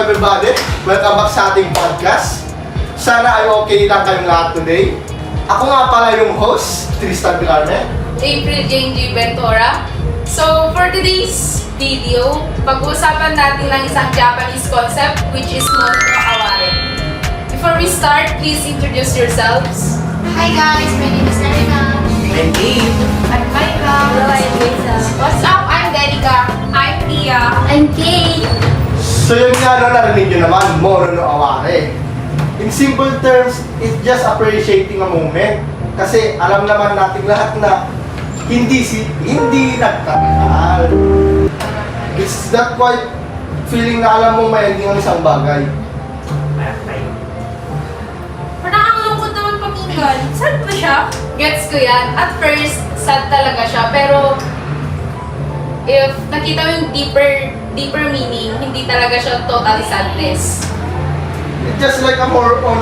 everybody? Welcome back sa ating podcast. Sana ay okay lang kayong lahat today. Ako nga pala yung host, Tristan Villarme. April Jane G. Ventura. So, for today's video, pag-uusapan natin ng isang Japanese concept which is mono no aware. Before we start, please introduce yourselves. Hi guys, my name is Erika. I'm Dave. I'm Maika. Hello, I'm Lisa. What's up? I'm Danica. I'm Tia. I'm Kay. So yun nga, narinig nyo naman, mono no aware. In simple terms, it's just appreciating a moment. Kasi alam naman natin lahat na hindi nagtatagal. It's that quite feeling na alam mong may ending ang isang bagay. Parang ang lungkot naman pakinggan. Sad ba siya? Gets ko yan. At first, sad talaga siya. Pero, if nakita mo yung deeper meaning, hindi talaga siya totally sadness. It's just like a more on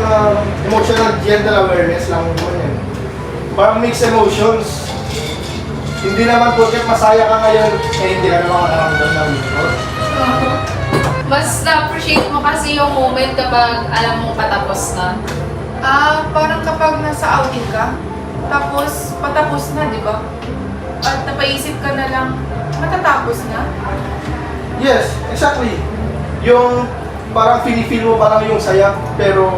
emotional gentle awareness lang mo yan. Parang mixed emotions. Hindi naman porket masaya ka ngayon, eh hindi ka naman makaramdam ng lungkot. Mas na-appreciate mo kasi yung moment kapag alam mong patapos na. Parang kapag nasa outing ka, tapos patapos na, di ba? At napaisip ka na lang, matatapos na? Yes, exactly. Yung parang feel mo parang yung saya, pero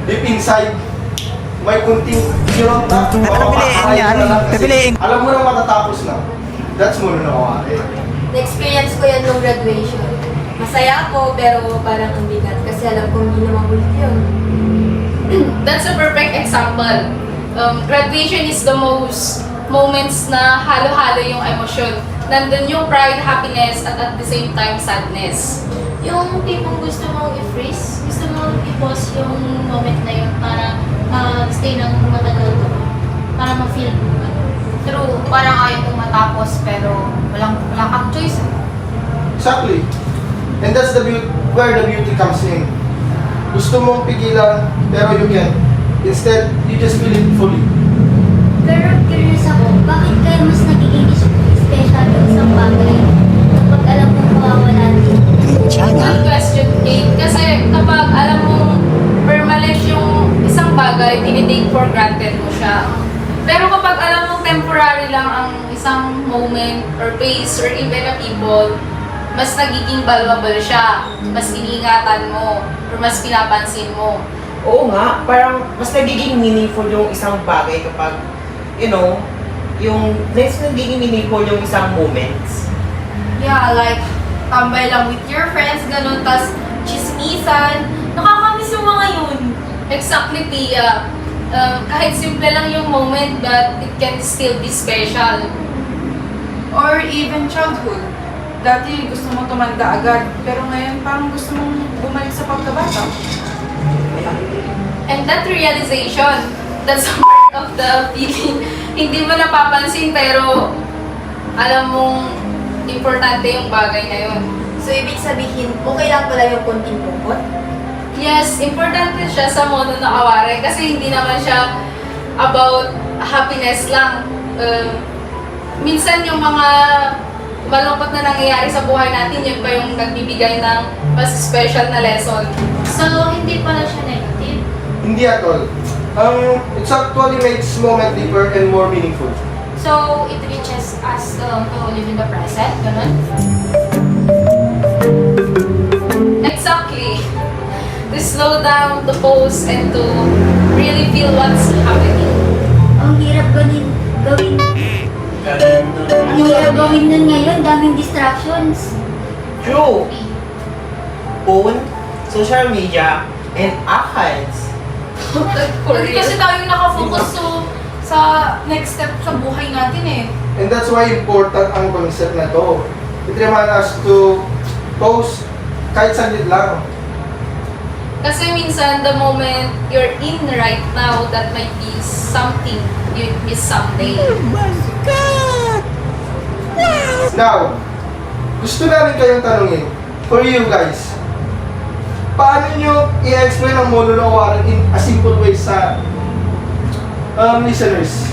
deep inside, may kunting kirot na. Pabiliin yan. Pabiliin. Alam mo na matatapos na. That's mono no aware. Na-experience ko yan nung graduation. Masaya ako, pero parang ang bigat kasi alam kong hindi na mabulit yun. That's a perfect example. Graduation is the most moments na halo-halo yung emosyon. Nandun yung pride, happiness, at the same time, sadness. Yung tipong gusto mong i-freeze, gusto mong i-pause yung moment na yun para stay ng matagal ka para ma-feel mo. True, parang ayaw kong matapos pero wala kang choice. Exactly. And that's where the beauty comes in. Gusto mong pigilan, pero you can't. Instead, you just feel it fully. Pero curious ako, bakit kaya mas nagiging special yung isang bagay kapag alam mong mawawala din? Good question, Kate. Kasi kapag alam mong permanent yung isang bagay, tinitake for granted mo siya. Pero kapag alam mong temporary lang ang isang moment or place or even a people, mas nagiging valuable siya, mas iniingatan mo, or mas pinapansin mo. Oo nga, parang mas nagiging meaningful yung isang bagay kapag, yung mas nagiging meaningful yung isang moments. Yeah, like, tambay lang with your friends, ganun, tas chismisan. Nakakamiss yung mga yun. Exactly, Pia. Kahit simple lang yung moment, but it can still be special. Or even childhood. Dati gusto mo tumanda agad, pero ngayon parang gusto mong bumalik sa pagkabata. And that realization, that's part of the feeling. Hindi mo napapansin, pero alam mong importante yung bagay na yun. So, ibig sabihin, okay lang pala yung konting lungkot? Yes, importante siya sa mono no aware kasi hindi naman siya about happiness lang. Minsan yung mga malungkot na nangyayari sa buhay natin, yun pa yung nagbibigay ng mas special na lesson. So, hindi pala siya negative. Hindi at all. It actually makes moment deeper and more meaningful. So, it reaches us to live in the present, ganun? Exactly. To slow down, to pause, and to really feel what's happening. Ang hirap gawin. Ang hirap gawin nun ngayon, daming distractions. True. Phone, social media, and archives. For Kasi real. tayo nakafocus sa next step sa buhay natin eh. And that's why important ang concept na to. It reminds us to pause kahit saglit lang. Kasi minsan, the moment you're in right now, that might be something you miss someday. Now, gusto namin kayong tanungin, for you guys, paano nyo i-explain ang mono no aware in a simple way sa listeners?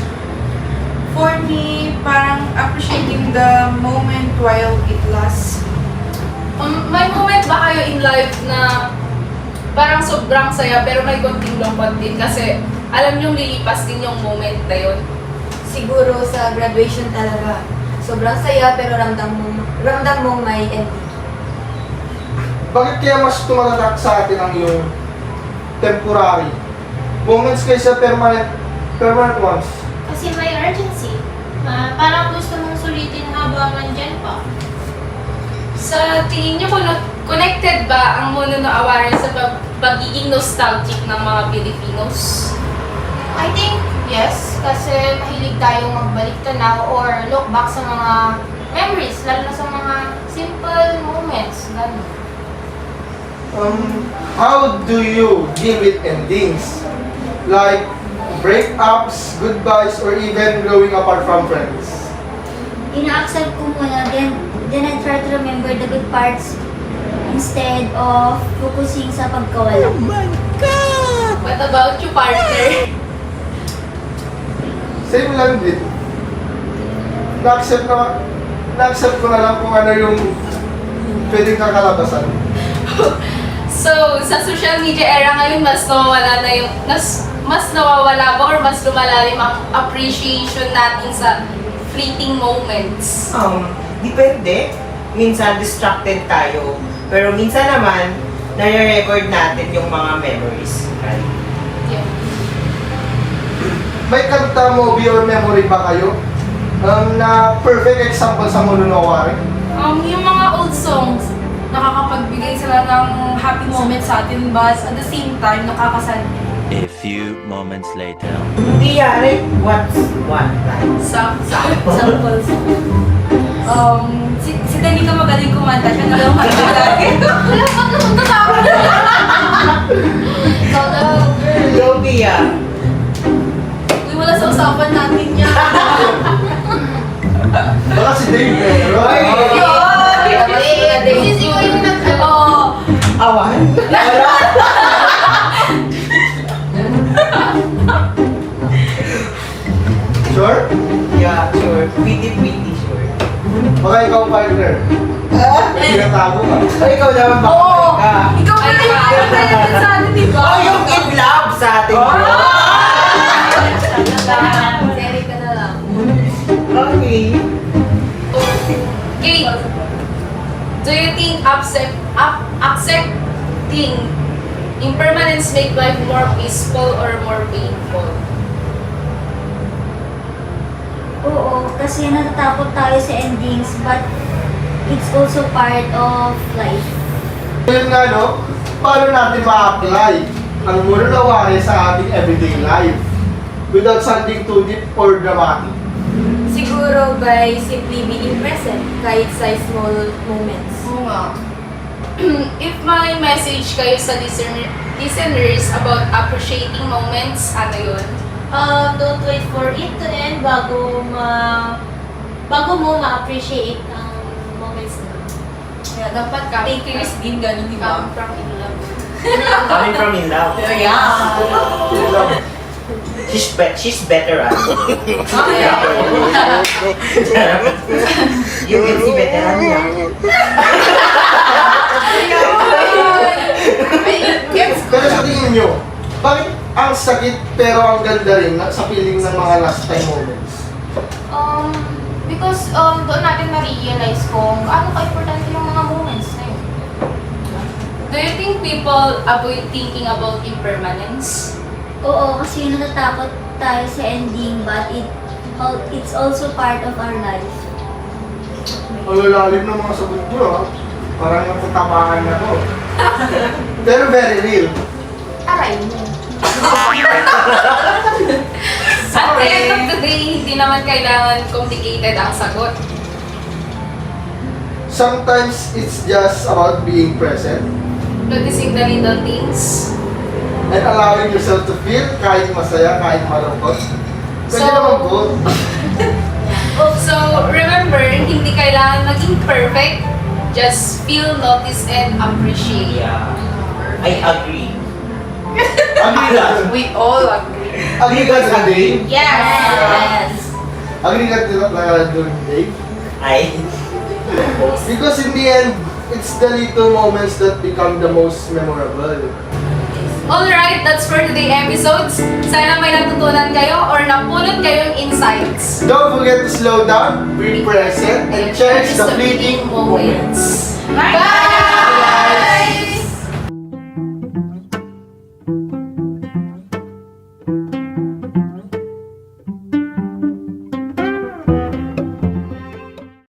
For me, parang appreciating the moment while it lasts. May moment ba kayo in life na parang sobrang saya pero may konting lungkot din kasi alam niyong lilipas din yung moment na yun? Siguro sa graduation talaga. Sobrang saya pero ramdam mong may ending. Bakit kaya mas tumatatak sa atin ang yung temporary moments kaysa permanent ones? Kasi may urgency. Parang gusto mong sulitin habang nandyan pa. Sa tingin niyo connected ba ang Mono no Aware sa pagiging nostalgic ng mga Pilipinos? I think yes, kasi mahilig tayong magbalik tanaw or look back sa mga memories, lalo na sa mga simple moments. Ganun. How do you deal with endings? Like breakups, goodbyes, or even growing apart from friends? Ina-accept ko muna, then I try to remember the good parts instead of focusing sa pagkawala. What about you, partner? Same lang din. Na-accept ko na lang kung ano yung pwedeng kakalabasan. So, sa social media era ngayon, mas nawawala na yung, mas nawawala ba or mas lumalalim ang appreciation natin sa fleeting moments? Depende. Minsan distracted tayo. Pero minsan naman, nare-record natin yung mga memories. Right? Yeah. May kanta, movie, or memory ba kayo na perfect example sa Mono no Aware? Yung mga old songs, nakakapagbigay sila ng happy moments sa atin, but at the same time, nakakasad. A few moments later. Hindi yari, what's one? Like, Samples. Si Danica magaling kumanta, siya na lang kanta lagi. Wala pa naman sa akin. Ikaw daw, girl. Lovia. Uy, wala sa usapan natin yan. Baka si Dave pero. This is ikaw yung Awan? Sure? Yeah, sure. Pretty sure. Baka ikaw partner. May tinatago ka. O ikaw naman baka ka. Ikaw na yung kanta sa atin, di ba? Oh, yung in love sa ating bro. Seri ka na lang. Okay. Kate, do you think accepting impermanence make life more peaceful or more painful? Oo, kasi natatakot tayo sa endings, but it's also part of life. Yun nga no, paano natin ma-apply ang Mono no Aware sa ating everyday life without something too deep or dramatic? Siguro by simply being present, kahit sa small moments. Oo nga. If may message kayo sa listeners about appreciating moments, ano yun? Don't wait for it to end bago mo ma-appreciate ang moments na. Kaya dapat takers din ganun, di ba? From in love. Coming from in love. Yeah. Yun lang. She's better at You can see veteran niya. Pero sa tingin nyo, bakit ang sakit pero ang ganda rin sa feeling ng mga last time moments? Because doon natin ma-realize kung gaano ka-importante yung mga moments na yun. Do you think people avoid thinking about impermanence? Oo, kasi natatakot tayo sa ending, but it's also part of our life. Ang lalalim ng mga sagot nyo ha. Parang natatapakan na to. Pero very real. Aray mo. At the end of the day, hindi naman kailangan complicated ang sagot. Sometimes it's just about being present Noticing the little things. and allowing yourself to feel kahit masaya, kahit malungkot. Pwede So- naman po. So, remember, hindi kailangan maging perfect. Just feel, notice, and appreciate. Yeah. I agree. Agree ka? We all agree. Agree ka sa Dave? Yes! Agree ka doon, Dave? I Because in the end, it's the little moments that become the most memorable. Alright, that's for today's episodes. Sana may natutunan kayo or napulot kayong insights. Don't forget to slow down, be present, and cherish the fleeting moments. Bye!